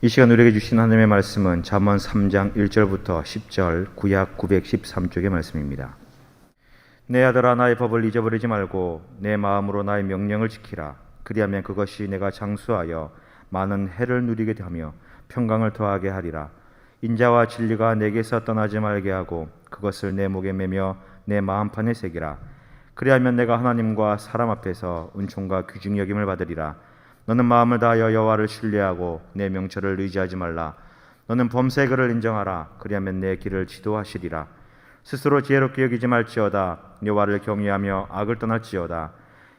이 시간 우리에게 주신 하나님의 말씀은 잠언 3장 1절부터 10절 구약 913쪽의 말씀입니다. 내 아들아, 나의 법을 잊어버리지 말고 내 마음으로 나의 명령을 지키라. 그리하면 그것이 내가 장수하여 많은 해를 누리게 하며 평강을 더하게 하리라. 인자와 진리가 내게서 떠나지 말게 하고 그것을 내 목에 매며 내 마음판에 새기라. 그리하면 내가 하나님과 사람 앞에서 은총과 귀중 여김을 받으리라. 너는 마음을 다하여 여호와를 신뢰하고 내 명철을 의지하지 말라. 너는 범사의 그를 인정하라. 그리하면 내 길을 지도하시리라. 스스로 지혜롭게 여기지 말지어다. 여호와를 경외하며 악을 떠날지어다.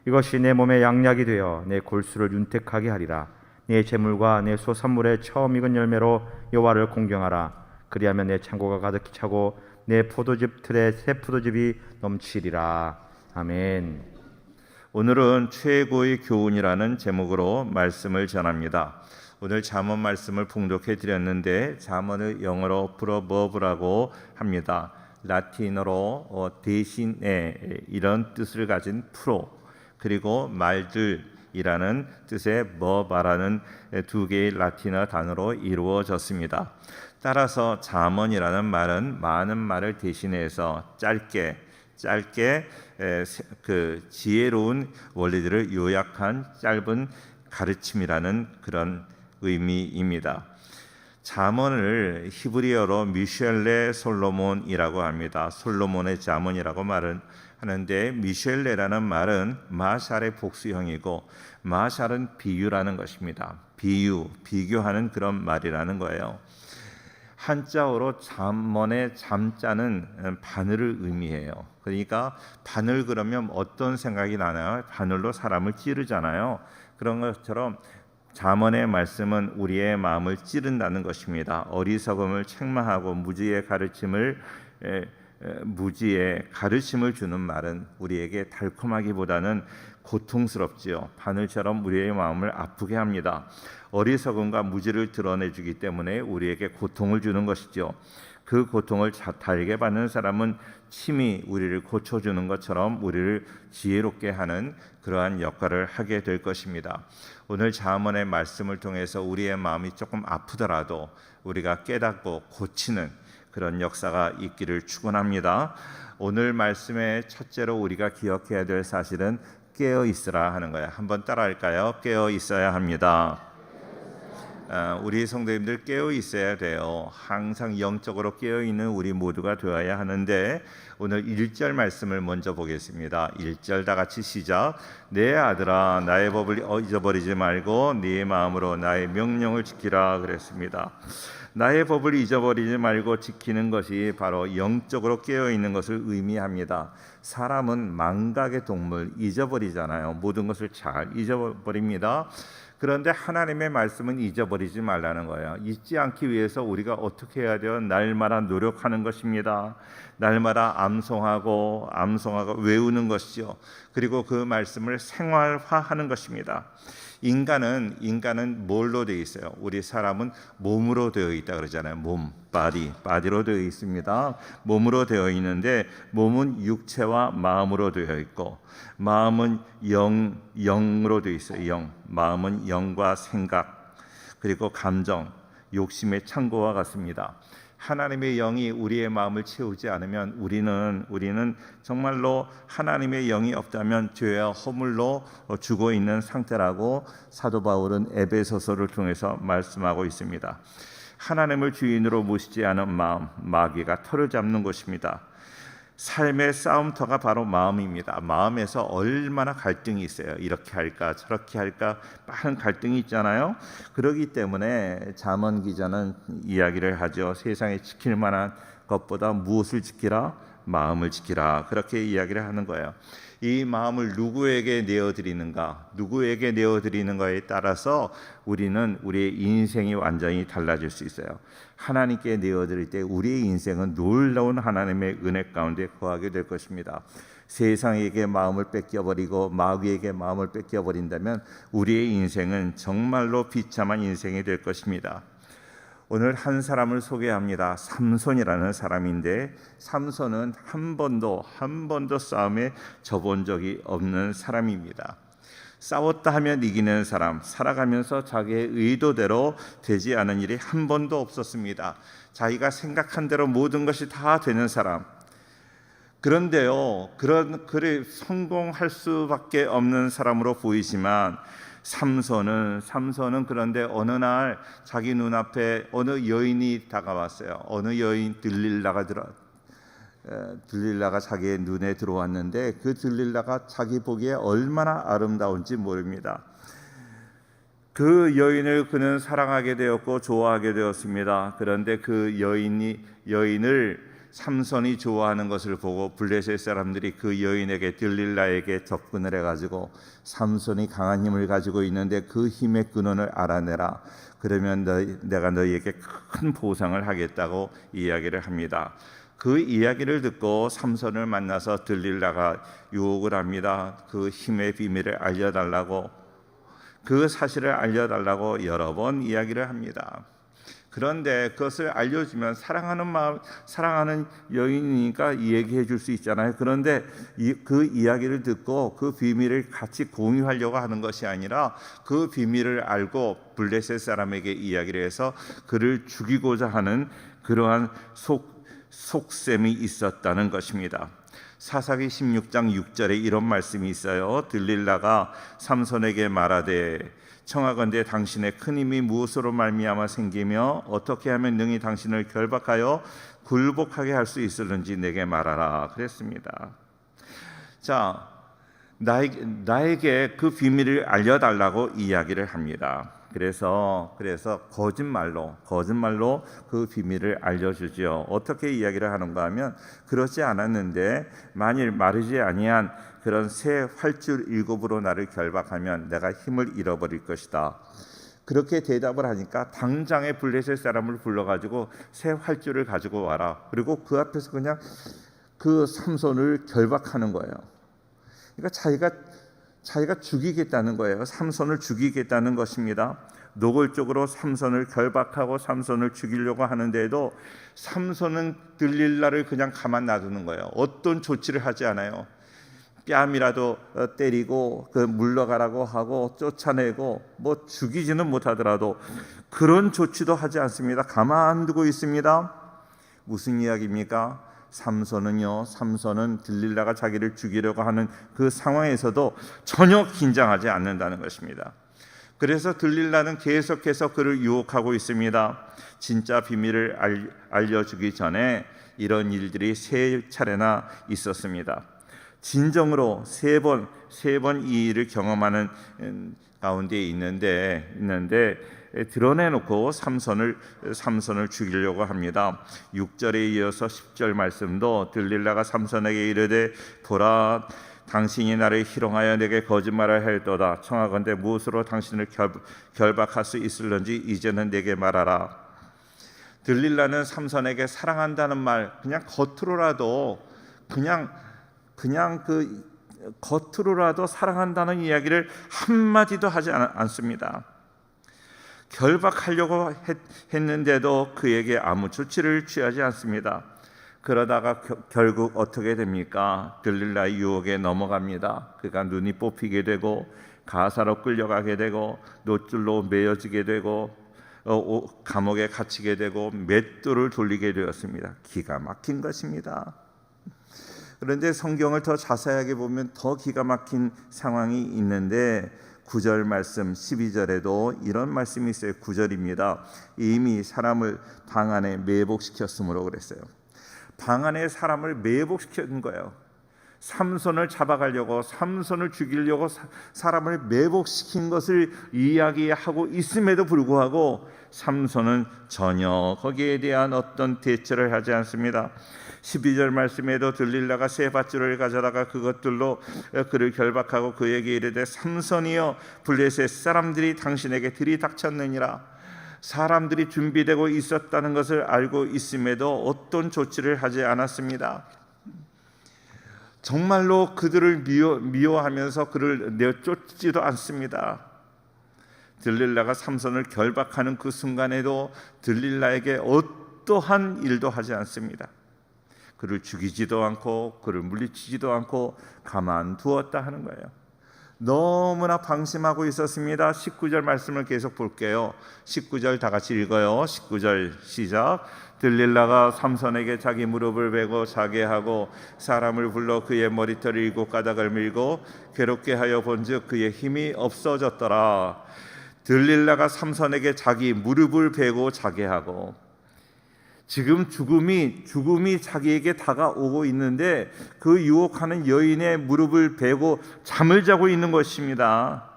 이것이 내 몸에 양약이 되어 내 골수를 윤택하게 하리라. 내 재물과 내 소산물의 처음 익은 열매로 여호와를 공경하라. 그리하면 내 창고가 가득히 차고 내 포도즙 틀에 새 포도즙이 넘치리라. 아멘. 오늘은 최고의 교훈이라는 제목으로 말씀을 전합니다. 오늘 잠언 말씀을 봉독해 드렸는데 잠언을 영어로 프로버브라고 합니다. 라틴어로 대신에 이런 뜻을 가진 프로, 그리고 말들이라는 뜻의 버바라는 두 개의 라틴어 단어로 이루어졌습니다. 따라서 잠언이라는 말은 많은 말을 대신해서 짧게 그 지혜로운 원리들을 요약한 짧은 가르침이라는 그런 의미입니다. 잠언을 히브리어로 미셸레 솔로몬이라고 합니다. 솔로몬의 잠언이라고 말은 하는데, 미셸레라는 말은 마샬의 복수형이고 마샬은 비유라는 것입니다. 비교하는 그런 말이라는 거예요. 한자어로 잠언의 잠자는 바늘을 의미해요. 그러니까 바늘 그러면 어떤 생각이 나나요? 바늘로 사람을 찌르잖아요. 그런 것처럼 잠언의 말씀은 우리의 마음을 찌른다는 것입니다. 어리석음을 책망하고 무지의 가르침을 주는 말은 우리에게 달콤하기보다는 고통스럽지요. 바늘처럼 우리의 마음을 아프게 합니다. 어리석음과 무지를 드러내주기 때문에 우리에게 고통을 주는 것이죠. 그 고통을 달게 받는 사람은 침이 우리를 고쳐주는 것처럼 우리를 지혜롭게 하는 그러한 역할을 하게 될 것입니다. 오늘 잠언의 말씀을 통해서 우리의 마음이 조금 아프더라도 우리가 깨닫고 고치는 그런 역사가 있기를 축원합니다. 오늘 말씀의 첫째로 우리가 기억해야 될 사실은 깨어 있으라 하는 거예요. 한번 따라할까요? 깨어 있어야 합니다. 우리 성도님들 깨어 있어야 돼요. 항상 영적으로 깨어 있는 우리 모두가 되어야 하는데, 오늘 1절 말씀을 먼저 보겠습니다. 1절 다 같이 시작. 내 아들아, 나의 법을 잊어버리지 말고 네 마음으로 나의 명령을 지키라 그랬습니다. 나의 법을 잊어버리지 말고 지키는 것이 바로 영적으로 깨어 있는 것을 의미합니다. 사람은 망각의 동물, 잊어버리잖아요. 모든 것을 잘 잊어버립니다. 그런데 하나님의 말씀은 잊어버리지 말라는 거예요. 잊지 않기 위해서 우리가 어떻게 해야 돼요? 날마다 노력하는 것입니다. 날마다 암송하고 외우는 것이죠. 그리고 그 말씀을 생활화하는 것입니다. 인간은 뭘로 되어 있어요? 우리 사람은 몸으로 되어 있다 그러잖아요. 몸, 바디로 되어 있습니다. 몸으로 되어 있는데, 몸은 육체와 마음으로 되어 있고, 마음은 영으로 되어 있어요. 마음은 영과 생각, 그리고 감정, 욕심의 창고와 같습니다. 하나님의 영이 우리의 마음을 채우지 않으면 우리는 정말로 하나님의 영이 없다면 죄와 허물로 죽어 있는 상태라고 사도 바울은 에베소서를 통해서 말씀하고 있습니다. 하나님을 주인으로 모시지 않은 마음, 마귀가 털을 잡는 것입니다. 삶의 싸움터가 바로 마음입니다. 마음에서 얼마나 갈등이 있어요. 이렇게 할까 저렇게 할까 많은 갈등이 있잖아요. 그렇기 때문에 잠언 기자는 이야기를 하죠. 세상에 지킬 만한 것보다 무엇을 지키라? 마음을 지키라. 그렇게 이야기를 하는 거예요. 이 마음을 누구에게 내어드리는가에 따라서 우리의 인생이 완전히 달라질 수 있어요. 하나님께 내어드릴 때 우리의 인생은 놀라운 하나님의 은혜 가운데 거하게 될 것입니다. 세상에게 마음을 뺏겨버리고 마귀에게 마음을 뺏겨버린다면 우리의 인생은 정말로 비참한 인생이 될 것입니다. 오늘 한 사람을 소개합니다. 삼손이라는 사람인데, 삼손은 한 번도 싸움에 져본 적이 없는 사람입니다. 싸웠다 하면 이기는 사람, 살아가면서 자기의 의도대로 되지 않은 일이 한 번도 없었습니다. 자기가 생각한 대로 모든 것이 다 되는 사람. 그런데요, 그래 성공할 수밖에 없는 사람으로 보이지만 삼손은 그런데 어느 날 자기 눈앞에 어느 여인이 다가왔어요. 어느 여인 들릴라가 자기의 눈에 들어왔는데 그 들릴라가 자기 보기에 얼마나 아름다운지 모릅니다. 그 여인을 그는 사랑하게 되었고 좋아하게 되었습니다. 그런데 그 여인을 삼손이 좋아하는 것을 보고 블레셋 사람들이 그 여인에게 들릴라에게 접근을 해가지고 삼손이 강한 힘을 가지고 있는데 그 힘의 근원을 알아내라. 그러면 내가 너희에게 큰 보상을 하겠다고 이야기를 합니다. 그 이야기를 듣고 삼손을 만나서 들릴라가 유혹을 합니다. 그 힘의 비밀을 알려달라고, 그 사실을 알려달라고 여러 번 이야기를 합니다. 그런데 그것을 알려주면 사랑하는 여인이니까 얘기해 줄 수 있잖아요. 그런데 그 이야기를 듣고 그 비밀을 같이 공유하려고 하는 것이 아니라 그 비밀을 알고 블레셋 사람에게 이야기를 해서 그를 죽이고자 하는 그러한 속셈이 있었다는 것입니다. 사사기 16장 6절에 이런 말씀이 있어요. 들릴라가 삼손에게 말하되 청하건대 당신의 큰 힘이 무엇으로 말미암아 생기며 어떻게 하면 능히 당신을 결박하여 굴복하게 할 수 있을는지 내게 말하라 그랬습니다. 자, 나에게 그 비밀을 알려달라고 이야기를 합니다. 그래서 거짓말로 그 비밀을 알려주지요. 어떻게 이야기를 하는가 하면 그렇지 않았는데 만일 마르지 아니한 그런 새 활줄 7으로 나를 결박하면 내가 힘을 잃어버릴 것이다. 그렇게 대답을 하니까 당장에 블레셋 사람을 불러가지고 새 활줄을 가지고 와라. 그리고 그 앞에서 그냥 그 삼손을 결박하는 거예요. 그러니까 자기가 죽이겠다는 거예요. 삼손을 죽이겠다는 것입니다. 노골적으로 삼손을 결박하고 삼손을 죽이려고 하는데도 삼손은 들릴라를 그냥 가만 놔두는 거예요. 어떤 조치를 하지 않아요. 뺨이라도 때리고 그 물러가라고 하고 쫓아내고 뭐 죽이지는 못하더라도 그런 조치도 하지 않습니다. 가만두고 있습니다. 무슨 이야기입니까? 삼손은 들릴라가 자기를 죽이려고 하는 그 상황에서도 전혀 긴장하지 않는다는 것입니다. 그래서 들릴라는 계속해서 그를 유혹하고 있습니다. 진짜 비밀을 알려주기 전에 이런 일들이 3차례나 있었습니다. 진정으로 세 번 이 일을 경험하는 가운데 있는데 드러내놓고 삼손을 죽이려고 합니다. 6절에 이어서 10절 말씀도 들릴라가 삼손에게 이르되 보라 당신이 나를 희롱하여 내게 거짓말을 하였도다. 청하건대 무엇으로 당신을 결박할 수 있을런지 이제는 내게 말하라. 들릴라는 삼손에게 사랑한다는 말 그냥 겉으로라도 사랑한다는 이야기를 한마디도 하지 않습니다. 결박하려고 했는데도 그에게 아무 조치를 취하지 않습니다. 그러다가 결국 어떻게 됩니까? 들릴라의 유혹에 넘어갑니다. 그가 눈이 뽑히게 되고 가사로 끌려가게 되고 노줄로 매어지게 되고 감옥에 갇히게 되고 맷돌을 돌리게 되었습니다. 기가 막힌 것입니다. 그런데 성경을 더 자세하게 보면 더 기가 막힌 상황이 있는데 9절 말씀 12절에도 이런 말씀이 있어요. 9절입니다. 이미 사람을 방 안에 매복시켰으므로 그랬어요. 방 안에 사람을 매복시킨 거예요. 삼손을 잡아가려고 삼손을 죽이려고 사람을 매복시킨 것을 이야기하고 있음에도 불구하고 삼손은 전혀 거기에 대한 어떤 대처를 하지 않습니다. 12절 말씀에도 들릴라가 새 밧줄을 가져다가 그것들로 그를 결박하고 그에게 이르되 삼손이여 블레셋 사람들이 당신에게 들이닥쳤느니라. 사람들이 준비되고 있었다는 것을 알고 있음에도 어떤 조치를 하지 않았습니다. 정말로 그들을 미워하면서 그를 내쫓지도 않습니다. 들릴라가 삼손을 결박하는 그 순간에도 들릴라에게 어떠한 일도 하지 않습니다. 그를 죽이지도 않고 그를 물리치지도 않고 가만두었다 하는 거예요. 너무나 방심하고 있었습니다. 19절 말씀을 계속 볼게요. 19절 다 같이 읽어요. 19절 시작. 들릴라가 삼손에게 자기 무릎을 베고 자게 하고 사람을 불러 그의 머리털을 7가닥을 밀고 괴롭게 하여 본즉 그의 힘이 없어졌더라. 들릴라가 삼손에게 자기 무릎을 베고 자게 하고, 지금 죽음이 자기에게 다가오고 있는데 그 유혹하는 여인의 무릎을 베고 잠을 자고 있는 것입니다.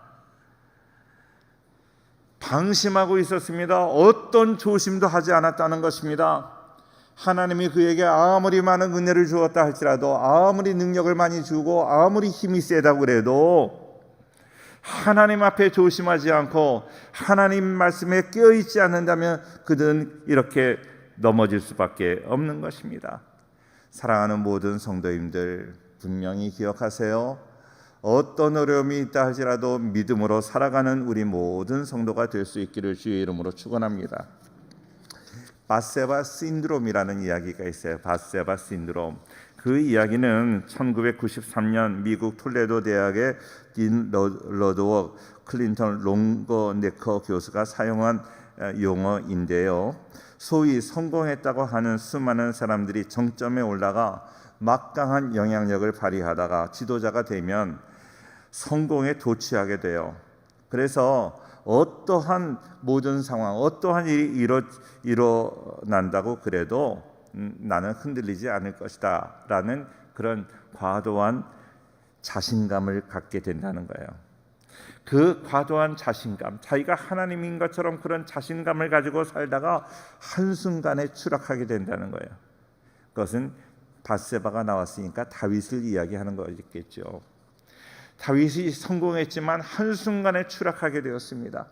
방심하고 있었습니다. 어떤 조심도 하지 않았다는 것입니다. 하나님이 그에게 아무리 많은 은혜를 주었다 할지라도, 아무리 능력을 많이 주고 아무리 힘이 세다고 그래도 하나님 앞에 조심하지 않고 하나님 말씀에 깨어있지 않는다면 그들은 이렇게 넘어질 수밖에 없는 것입니다. 사랑하는 모든 성도님들, 분명히 기억하세요. 어떤 어려움이 있다 할지라도 믿음으로 살아가는 우리 모든 성도가 될 수 있기를 주의 이름으로 축원합니다. 바세바 신드롬이라는 이야기가 있어요. 바세바 신드롬. 그 이야기는 1993년 미국 톨레도 대학의 딘 러드워 클린턴 롱거네커 교수가 사용한 용어인데요. 소위 성공했다고 하는 수많은 사람들이 정점에 올라가 막강한 영향력을 발휘하다가 지도자가 되면 성공에 도취하게 돼요. 그래서 어떠한 모든 상황, 어떠한 일이 일어난다고 그래도 나는 흔들리지 않을 것이다 라는 그런 과도한 자신감을 갖게 된다는 거예요. 그 과도한 자신감, 자기가 하나님인 것처럼 그런 자신감을 가지고 살다가 한순간에 추락하게 된다는 거예요. 그것은 밧세바가 나왔으니까 다윗을 이야기하는 거겠죠. 다윗이 성공했지만 한순간에 추락하게 되었습니다.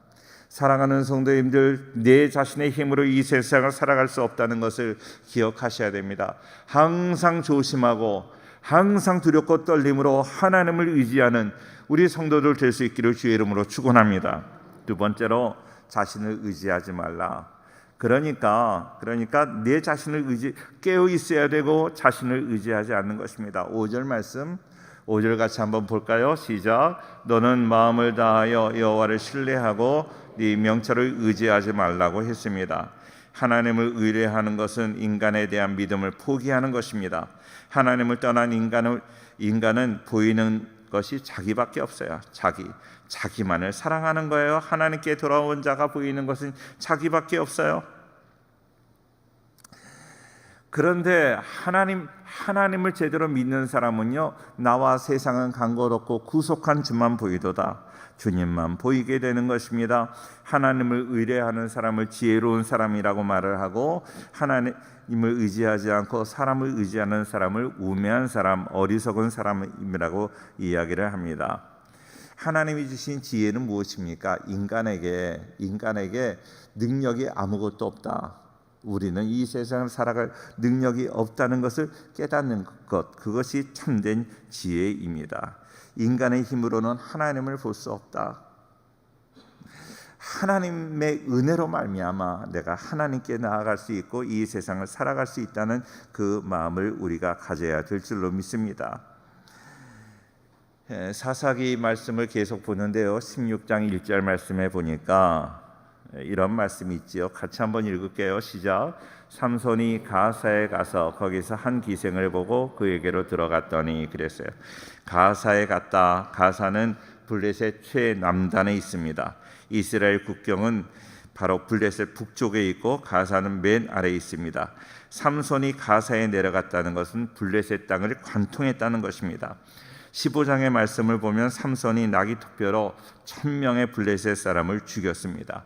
사랑하는 성도님들, 내 자신의 힘으로 이 세상을 살아갈 수 없다는 것을 기억하셔야 됩니다. 항상 조심하고 항상 두렵고 떨림으로 하나님을 의지하는 우리 성도들 될 수 있기를 주의 이름으로 축원합니다. 두 번째로, 자신을 의지하지 말라. 그러니까 내 자신을 깨어 있어야 되고 자신을 의지하지 않는 것입니다. 5절 말씀, 5절 같이 한번 볼까요? 시작. 너는 마음을 다하여 여호와를 신뢰하고 네 명철을 의지하지 말라고 했습니다. 하나님을 의뢰하는 것은 인간에 대한 믿음을 포기하는 것입니다. 하나님을 떠난 인간은 보이는 것이 자기밖에 없어요. 자기만을 사랑하는 거예요. 하나님께 돌아온 자가 보이는 것은 자기밖에 없어요. 그런데 하나님을 제대로 믿는 사람은요, 나와 세상은 간거롭고 구속한 주만 보이도다, 주님만 보이게 되는 것입니다. 하나님을 의뢰하는 사람을 지혜로운 사람이라고 말을 하고, 하나님을 의지하지 않고 사람을 의지하는 사람을 우매한 사람, 어리석은 사람이라고 이야기를 합니다. 하나님이 주신 지혜는 무엇입니까? 인간에게 능력이 아무것도 없다. 우리는 이 세상을 살아갈 능력이 없다는 것을 깨닫는 것, 그것이 참된 지혜입니다. 인간의 힘으로는 하나님을 볼 수 없다. 하나님의 은혜로 말미암아 내가 하나님께 나아갈 수 있고 이 세상을 살아갈 수 있다는 그 마음을 우리가 가져야 될 줄로 믿습니다. 사사기 말씀을 계속 보는데요, 16장 1절 말씀에 보니까 이런 말씀이 있지요. 같이 한번 읽을게요. 시작. 삼손이 가사에 가서 거기서 한 기생을 보고 그에게로 들어갔더니, 그랬어요. 가사에 갔다. 가사는 블레셋 최남단에 있습니다. 이스라엘 국경은 바로 블레셋 북쪽에 있고 가사는 맨 아래에 있습니다. 삼손이 가사에 내려갔다는 것은 블레셋 땅을 관통했다는 것입니다. 15장의 말씀을 보면 삼손이 나귀 투표로 1000명의 블레셋 사람을 죽였습니다.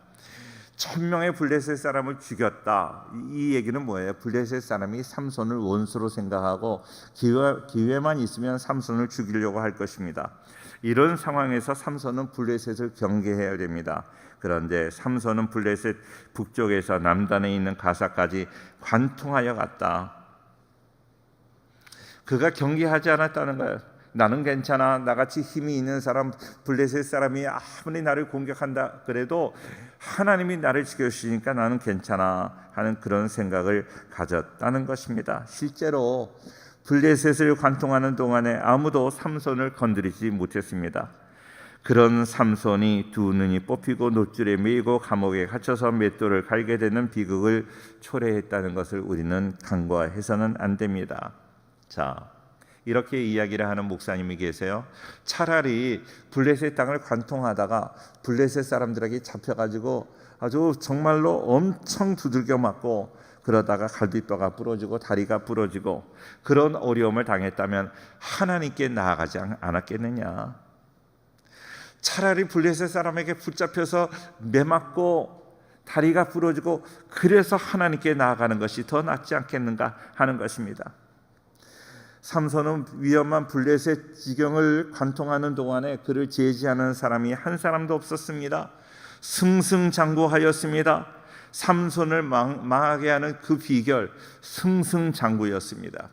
1000명의 블레셋 사람을 죽였다. 이 얘기는 뭐예요? 블레셋 사람이 삼손을 원수로 생각하고 기회만 있으면 삼손을 죽이려고 할 것입니다. 이런 상황에서 삼손은 블레셋을 경계해야 됩니다. 그런데 삼손은 블레셋 북쪽에서 남단에 있는 가사까지 관통하여 갔다. 그가 경계하지 않았다는 거예요. 나는 괜찮아, 나같이 힘이 있는 사람, 블레셋 사람이 아무리 나를 공격한다 그래도 하나님이 나를 지켜주시니까 나는 괜찮아 하는 그런 생각을 가졌다는 것입니다. 실제로 블레셋을 관통하는 동안에 아무도 삼손을 건드리지 못했습니다. 그런 삼손이 두 눈이 뽑히고 노줄에 매이고 감옥에 갇혀서 맷돌을 갈게 되는 비극을 초래했다는 것을 우리는 간과해서는 안 됩니다. 자, 이렇게 이야기를 하는 목사님이 계세요. 차라리 블레셋 땅을 관통하다가 블레셋 사람들에게 잡혀가지고 아주 정말로 엄청 두들겨 맞고 그러다가 갈비뼈가 부러지고 다리가 부러지고 그런 어려움을 당했다면 하나님께 나아가지 않았겠느냐. 차라리 블레셋 사람에게 붙잡혀서 매맞고 다리가 부러지고 그래서 하나님께 나아가는 것이 더 낫지 않겠는가 하는 것입니다. 삼손은 위험한 블레셋 지경을 관통하는 동안에 그를 제지하는 사람이 한 사람도 없었습니다. 승승장구하였습니다. 삼손을 망하게 하는 그 비결, 승승장구였습니다.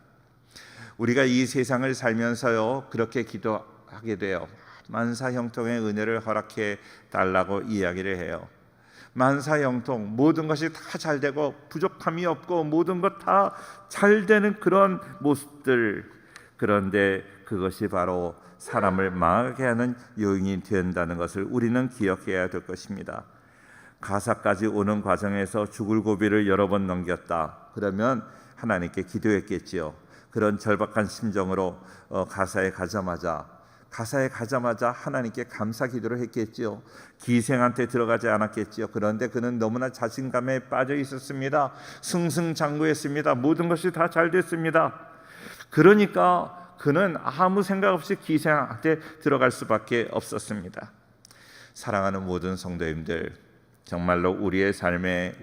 우리가 이 세상을 살면서요 그렇게 기도하게 돼요. 만사형통의 은혜를 허락해 달라고 이야기를 해요. 만사형통, 모든 것이 다 잘되고 부족함이 없고 모든 것 다 잘되는 그런 모습들. 그런데 그것이 바로 사람을 망하게 하는 요인이 된다는 것을 우리는 기억해야 될 것입니다. 가사까지 오는 과정에서 죽을 고비를 여러 번 넘겼다. 그러면 하나님께 기도했겠지요. 그런 절박한 심정으로 가사에 가자마자 하나님께 감사 기도를 했겠지요. 기생한테 들어가지 않았겠지요. 그런데 그는 너무나 자신감에 빠져 있었습니다. 승승장구했습니다. 모든 것이 다 잘 됐습니다. 그러니까 그는 아무 생각 없이 기생한테 들어갈 수밖에 없었습니다. 사랑하는 모든 성도님들, 정말로 우리의 삶에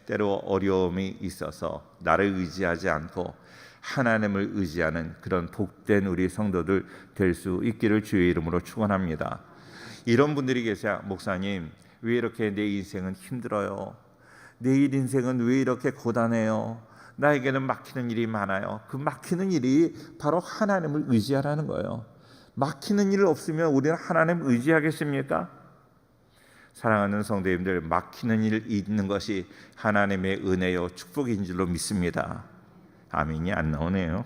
때로 어려움이 있어서 나를 의지하지 않고 하나님을 의지하는 그런 복된 우리 성도들 될 수 있기를 주의 이름으로 축원합니다. 이런 분들이 계세요. 목사님, 왜 이렇게 내 인생은 힘들어요? 내 인생은 왜 이렇게 고단해요? 나에게는 막히는 일이 많아요. 그 막히는 일이 바로 하나님을 의지하라는 거예요. 막히는 일 없으면 우리는 하나님을 의지하겠습니까? 사랑하는 성도님들, 막히는 일 있는 것이 하나님의 은혜요 축복인 줄로 믿습니다. 아멘이 안 나오네요.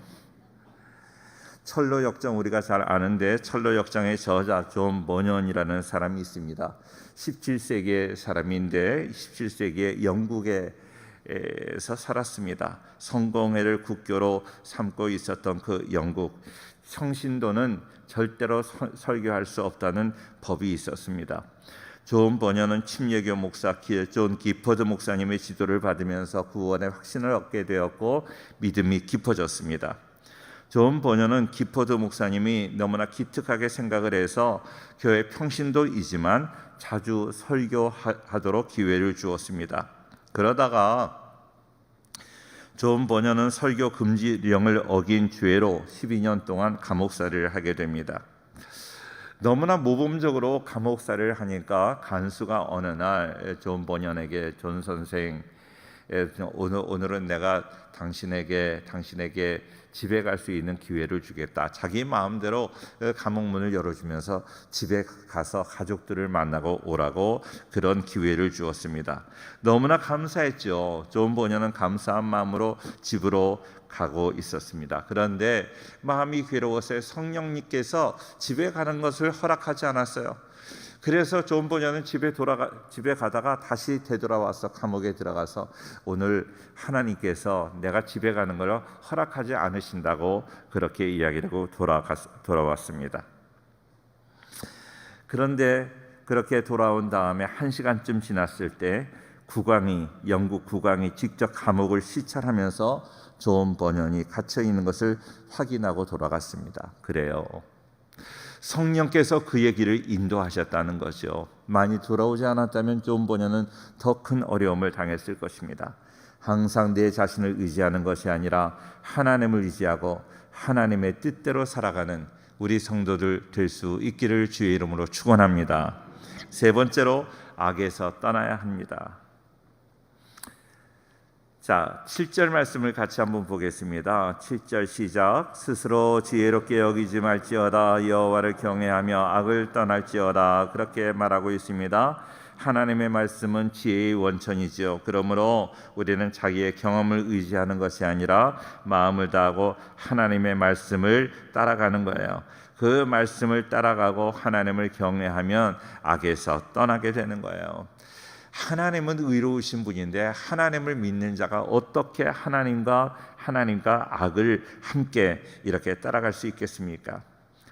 철로 역정 우리가 잘 아는데 철로 역정의 저자 존 버년이라는 사람이 있습니다. 17세기의 사람인데 17세기에 영국에서 살았습니다. 성공회를 국교로 삼고 있었던 그 영국, 성신도는 절대로 설교할 수 없다는 법이 있었습니다. 존 버년은 침례교 목사 존 기퍼드 목사님의 지도를 받으면서 구원의 확신을 얻게 되었고 믿음이 깊어졌습니다. 존 버년은 기퍼드 목사님이 너무나 기특하게 생각을 해서 교회 평신도이지만 자주 설교하도록 기회를 주었습니다. 그러다가 존 버년은 설교 금지령을 어긴 죄로 12년 동안 감옥살이를 하게 됩니다. 너무나 모범적으로 감옥살이를 하니까 간수가 어느 날 존 버년에게 존 선생, 오늘은 내가 당신에게 집에 갈 수 있는 기회를 주겠다. 자기 마음대로 감옥문을 열어주면서 집에 가서 가족들을 만나고 오라고 그런 기회를 주었습니다. 너무나 감사했죠. 존 버년은 감사한 마음으로 집으로 가고 있었습니다. 그런데 마음이 괴로워서 성령님께서 집에 가는 것을 허락하지 않았어요. 그래서 존 버년은 집에 가다가 다시 되돌아와서 감옥에 들어가서 오늘 하나님께서 내가 집에 가는 걸 허락하지 않으신다고 그렇게 이야기를 하고 돌아왔습니다. 그런데 그렇게 돌아온 다음에 1시간쯤 지났을 때 영국 국왕이 직접 감옥을 시찰하면서 존 버년이 갇혀 있는 것을 확인하고 돌아갔습니다. 그래요. 성령께서 그의 길을 인도하셨다는 거죠. 많이 돌아오지 않았다면 존 버년은 더 큰 어려움을 당했을 것입니다. 항상 내 자신을 의지하는 것이 아니라 하나님을 의지하고 하나님의 뜻대로 살아가는 우리 성도들 될 수 있기를 주의 이름으로 축원합니다. 세 번째로 악에서 떠나야 합니다. 자, 7절 말씀을 같이 한번 보겠습니다. 7절 시작. 스스로 지혜롭게 여기지 말지어다. 여호와를 경외하며 악을 떠날지어다. 그렇게 말하고 있습니다. 하나님의 말씀은 지혜의 원천이지요. 그러므로 우리는 자기의 경험을 의지하는 것이 아니라 마음을 다하고 하나님의 말씀을 따라가는 거예요. 그 말씀을 따라가고 하나님을 경외하면 악에서 떠나게 되는 거예요. 하나님은 의로우신 분인데 하나님을 믿는 자가 어떻게 하나님과 악을 함께 이렇게 따라갈 수 있겠습니까?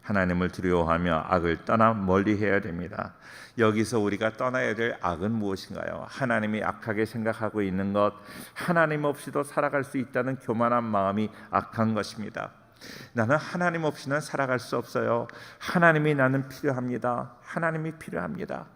하나님을 두려워하며 악을 떠나 멀리해야 됩니다. 여기서 우리가 떠나야 될 악은 무엇인가요? 하나님이 악하게 생각하고 있는 것, 하나님 없이도 살아갈 수 있다는 교만한 마음이 악한 것입니다. 나는 하나님 없이는 살아갈 수 없어요. 하나님이 나는 필요합니다. 하나님이 필요합니다.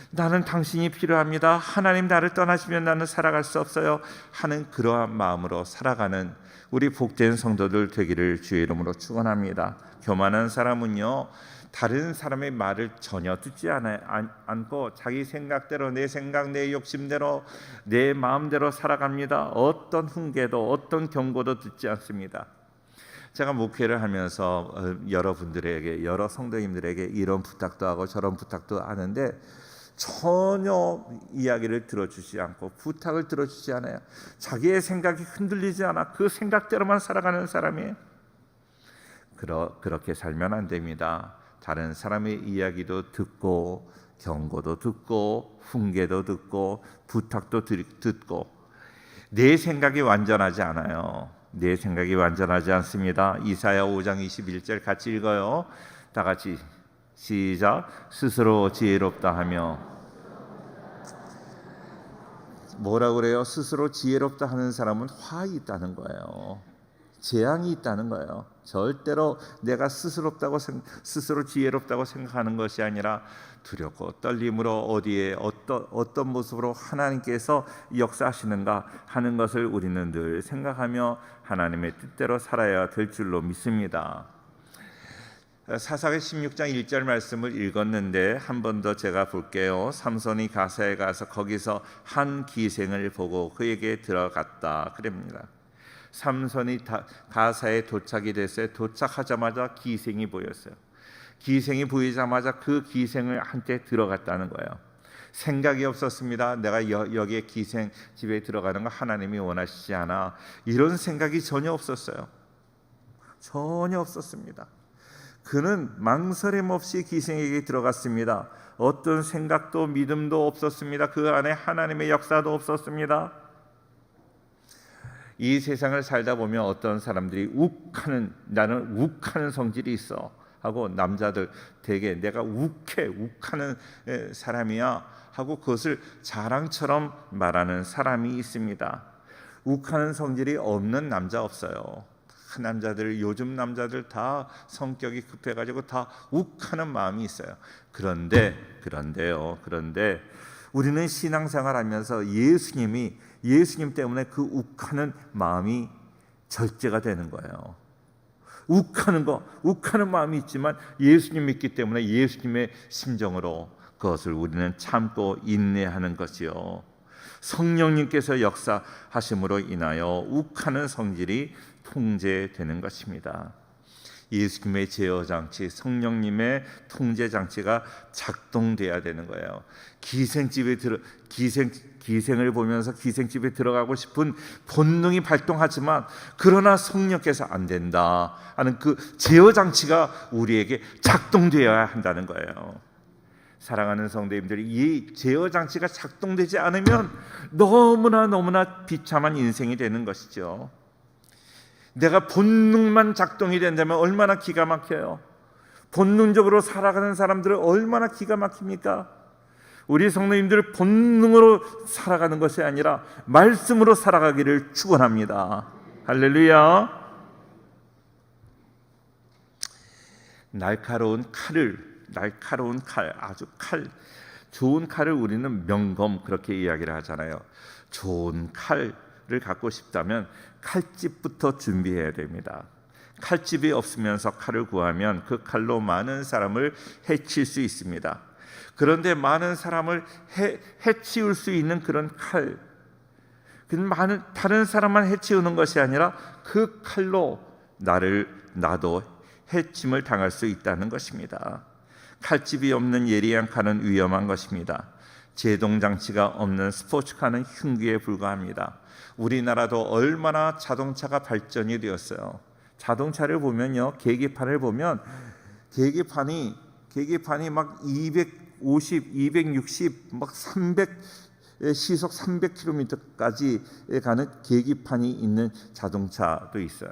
나는 당신이 필요합니다. 하나님 나를 떠나시면 나는 살아갈 수 없어요 하는 그러한 마음으로 살아가는 우리 복된 성도들 되기를 주의 이름으로 축원합니다. 교만한 사람은요, 다른 사람의 말을 전혀 듣지 않고 자기 생각대로, 내 생각, 내 욕심대로, 내 마음대로 살아갑니다. 어떤 훈계도 어떤 경고도 듣지 않습니다. 제가 목회를 하면서 여러분들에게, 여러 성도님들에게 이런 부탁도 하고 저런 부탁도 하는데 전혀 이야기를 들어주지 않고 부탁을 들어주지 않아요. 자기의 생각이 흔들리지 않아 그 생각대로만 살아가는 사람이에요. 그렇게 살면 안 됩니다. 다른 사람의 이야기도 듣고 경고도 듣고 훈계도 듣고 부탁도 듣고 내 생각이 완전하지 않아요. 내 생각이 완전하지 않습니다. 이사야 5장 21절 같이 읽어요. 다 같이 시작. 스스로 지혜롭다 하며, 뭐라고 그래요? 스스로 지혜롭다 하는 사람은 화가 있다는 거예요. 재앙이 있다는 거예요. 절대로 내가 스스로 지혜롭다고 생각하는 것이 아니라 두렵고 떨림으로 어디에 어떤 모습으로 하나님께서 역사하시는가 하는 것을 우리는 늘 생각하며 하나님의 뜻대로 살아야 될 줄로 믿습니다. 사사기 16장 1절 말씀을 읽었는데 한 번 더 제가 볼게요. 삼손이 가사에 가서 거기서 한 기생을 보고 그에게 들어갔다 그럽니다. 삼손이 가사에 도착이 됐어요. 도착하자마자 기생이 보였어요. 기생이 보이자마자 그 기생을 한테 들어갔다는 거예요. 생각이 없었습니다. 내가 여기에 기생 집에 들어가는 거 하나님이 원하시지 않아. 이런 생각이 전혀 없었어요. 전혀 없었습니다. 그는 망설임 없이 기생에게 들어갔습니다. 어떤 생각도 믿음도 없었습니다. 그 안에 하나님의 역사도 없었습니다. 이 세상을 살다 보면 어떤 사람들이 나는 욱하는 성질이 있어 하고, 남자들 되게 내가 욱하는 사람이야 하고 그것을 자랑처럼 말하는 사람이 있습니다. 욱하는 성질이 없는 남자 없어요. 요즘 남자들 다 성격이 급해가지고 다 욱하는 마음이 있어요. 그런데 우리는 신앙생활하면서 예수님 때문에 그 욱하는 마음이 절제가 되는 거예요. 욱하는 마음이 있지만 예수님 믿기 때문에 예수님의 심정으로 그것을 우리는 참고 인내하는 것이요. 성령님께서 역사하심으로 인하여 욱하는 성질이 통제되는 것입니다. 예수님의 제어장치, 성령님의 통제장치가 작동돼야 되는 거예요. 기생을 보면서 기생집에 들어가고 싶은 본능이 발동하지만 그러나 성령께서 안 된다 하는 그 제어장치가 우리에게 작동되어야 한다는 거예요. 사랑하는 성도님들이 이 제어장치가 작동되지 않으면 너무나 비참한 인생이 되는 것이죠. 내가 본능만 작동이 된다면 얼마나 기가 막혀요. 본능적으로 살아가는 사람들은 얼마나 기가 막힙니까? 우리 성도님들 본능으로 살아가는 것이 아니라 말씀으로 살아가기를 축원합니다. 할렐루야. 날카로운 칼, 좋은 칼을 우리는 명검 그렇게 이야기를 하잖아요. 좋은 칼을 갖고 싶다면 칼집부터 준비해야 됩니다. 칼집이 없으면서 칼을 구하면 그 칼로 많은 사람을 해칠 수 있습니다. 그런데 많은 사람을 해치울 수 있는 그런 칼, 다른 사람만 해치우는 것이 아니라 그 칼로 나도 해침을 당할 수 있다는 것입니다. 칼집이 없는 예리한 칼은 위험한 것입니다. 제동장치가 없는 스포츠카는 흉기에 불과합니다. 우리나라도 얼마나 자동차가 발전이 되었어요. 자동차를 보면요, 계기판을 보면 계기판이 막 250, 260, 막 300 시속 300km까지 가는 계기판이 있는 자동차도 있어요.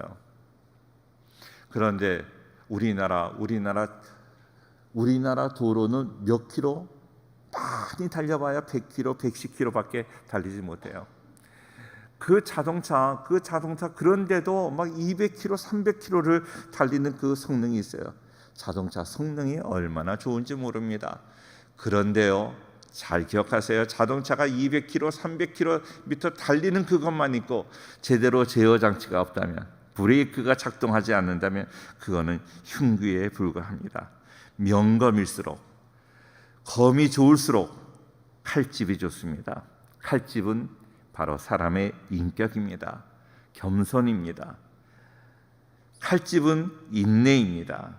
그런데 우리나라 도로는 몇 킬로? 많이 달려봐야 100km, 110km밖에 달리지 못해요. 그 자동차 그런데도 막 200km, 300km를 달리는 그 성능이 있어요. 자동차 성능이 얼마나 좋은지 모릅니다. 그런데요, 잘 기억하세요. 자동차가 200km, 300km 달리는 그것만 있고 제대로 제어 장치가 없다면, 브레이크가 작동하지 않는다면 그거는 흉기에 불과합니다. 명검일수록, 검이 좋을수록 칼집이 좋습니다. 칼집은 바로 사람의 인격입니다. 겸손입니다. 칼집은 인내입니다.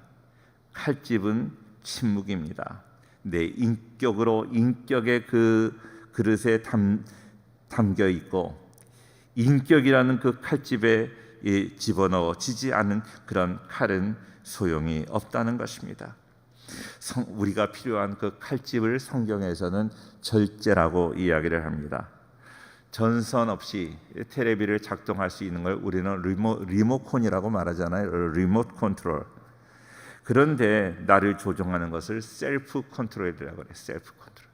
칼집은 침묵입니다. 내 인격의 그 그릇에 담겨 있고, 인격이라는 그 칼집에 집어넣어지지 않은 그런 칼은 소용이 없다는 것입니다. 우리가 필요한 그 칼집을 성경에서는 절제라고 이야기를 합니다. 전선 없이 텔레비를 작동할 수 있는 걸 우리는 리모컨이라고 말하잖아요. 리모트 컨트롤. 그런데 나를 조종하는 것을 셀프 컨트롤이라고 그래요. 셀프 컨트롤.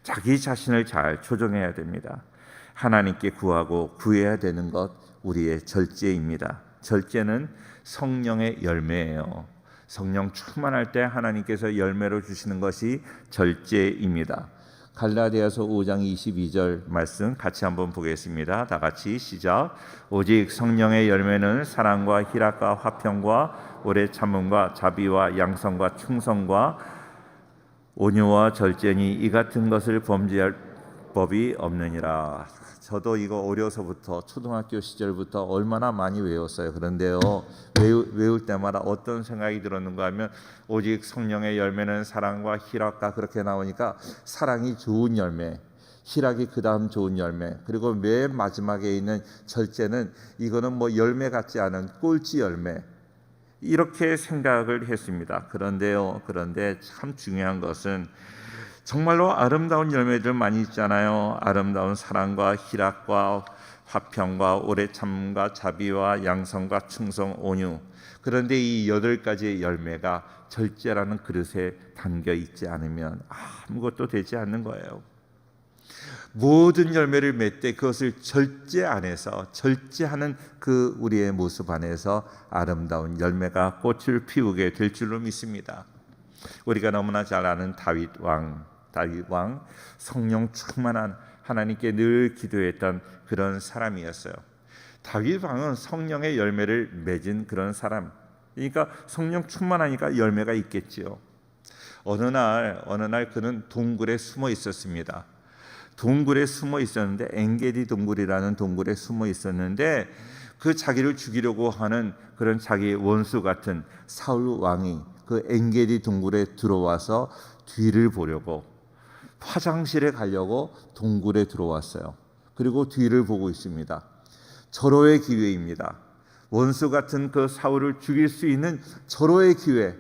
자기 자신을 잘 조종해야 됩니다. 하나님께 구하고 구해야 되는 것, 우리의 절제입니다. 절제는 성령의 열매예요. 성령 충만할 때 하나님께서 열매로 주시는 것이 절제입니다. 갈라디아서 5장 22절 말씀 같이 한번 보겠습니다. 다 같이 시작. 오직 성령의 열매는 사랑과 희락과 화평과 오래 참음과 자비와 양성과 충성과 온유와 절제니 이 같은 것을 범죄할 법이 없느니라. 저도 이거 어려서부터 초등학교 시절부터 얼마나 많이 외웠어요. 그런데요, 외울 때마다 어떤 생각이 들었는가 하면, 오직 성령의 열매는 사랑과 희락과 그렇게 나오니까 사랑이 좋은 열매, 희락이 그 다음 좋은 열매, 그리고 맨 마지막에 있는 절제는 이거는 뭐 열매 같지 않은 꼴찌 열매, 이렇게 생각을 했습니다. 그런데 참 중요한 것은 정말로 아름다운 열매들 많이 있잖아요. 아름다운 사랑과 희락과 화평과 오래 참음과 자비와 양성과 충성, 온유. 그런데 이 8가지의 열매가 절제라는 그릇에 담겨 있지 않으면 아무것도 되지 않는 거예요. 모든 열매를 맺되 그것을 절제 안에서, 절제하는 그 우리의 모습 안에서 아름다운 열매가 꽃을 피우게 될 줄로 믿습니다. 우리가 너무나 잘 아는 다윗 왕, 성령 충만한, 하나님께 늘 기도했던 그런 사람이었어요. 다윗 왕은 성령의 열매를 맺은 그런 사람. 그러니까 성령 충만하니까 열매가 있겠지요. 어느 날 그는 동굴에 숨어 있었습니다. 동굴에 숨어 있었는데, 엔게디 동굴이라는 동굴에 숨어 있었는데, 그 자기를 죽이려고 하는 그런 자기 원수 같은 사울 왕이 그 엔게디 동굴에 들어와서 뒤를 보려고, 화장실에 가려고 동굴에 들어왔어요. 그리고 뒤를 보고 있습니다. 절호의 기회입니다. 원수 같은 그 사울을 죽일 수 있는 절호의 기회.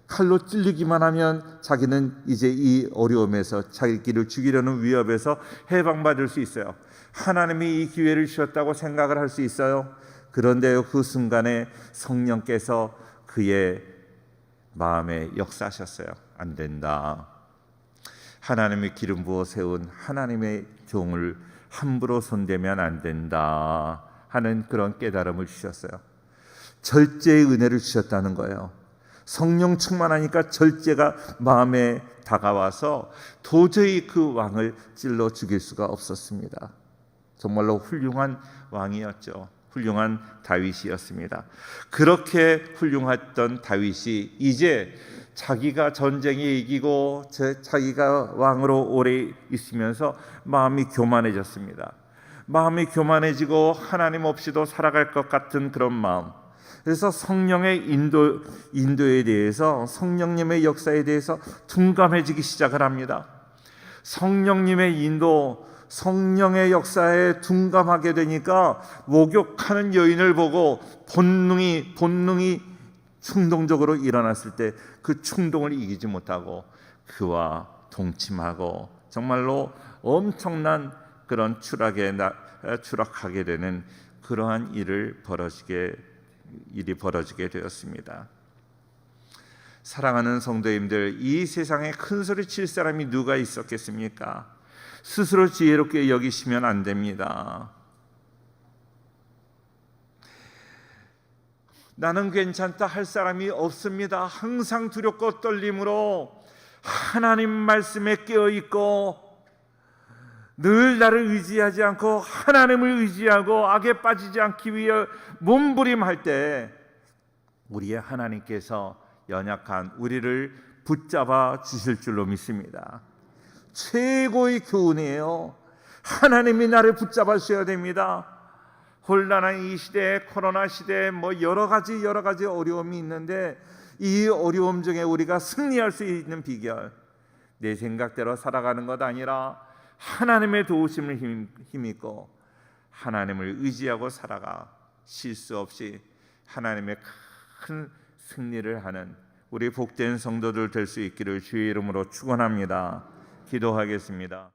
칼로 찔리기만 하면 자기는 이제 이 어려움에서, 자기를 죽이려는 위협에서 해방받을 수 있어요. 하나님이 이 기회를 주셨다고 생각을 할 수 있어요. 그런데요, 그 순간에 성령께서 그의 마음에 역사하셨어요. 안 된다. 하나님의 기름 부어 세운 하나님의 종을 함부로 손대면 안 된다 하는 그런 깨달음을 주셨어요. 절제의 은혜를 주셨다는 거예요. 성령 충만하니까 절제가 마음에 다가와서 도저히 그 왕을 찔러 죽일 수가 없었습니다. 정말로 훌륭한 왕이었죠. 훌륭한 다윗이었습니다. 그렇게 훌륭했던 다윗이 이제 자기가 전쟁에 이기고 자기가 왕으로 오래 있으면서 마음이 교만해졌습니다. 마음이 교만해지고 하나님 없이도 살아갈 것 같은 그런 마음. 그래서 성령의 인도에 대해서, 성령님의 역사에 대해서 둔감해지기 시작을 합니다. 성령님의 인도, 성령의 역사에 둔감하게 되니까 목욕하는 여인을 보고 본능이 충동적으로 일어났을 때 그 충동을 이기지 못하고 그와 동침하고 정말로 엄청난 그런 추락하게 되는 그러한 일이 벌어지게 되었습니다. 사랑하는 성도님들, 이 세상에 큰 소리 칠 사람이 누가 있었겠습니까? 스스로 지혜롭게 여기시면 안 됩니다. 나는 괜찮다 할 사람이 없습니다. 항상 두렵고 떨림으로 하나님 말씀에 깨어 있고 늘 나를 의지하지 않고 하나님을 의지하고 악에 빠지지 않기 위해 몸부림할 때 우리의 하나님께서 연약한 우리를 붙잡아 주실 줄로 믿습니다. 최고의 교훈이에요. 하나님이 나를 붙잡아 주셔야 됩니다. 혼란한 이 시대에, 코로나 시대에 여러 가지 어려움이 있는데 이 어려움 중에 우리가 승리할 수 있는 비결, 내 생각대로 살아가는 것 아니라 하나님의 도우심을 힘입고 하나님을 의지하고 살아가 실수 없이 하나님의 큰 승리를 하는 우리 복된 성도들 될 수 있기를 주의 이름으로 축원합니다. 기도하겠습니다.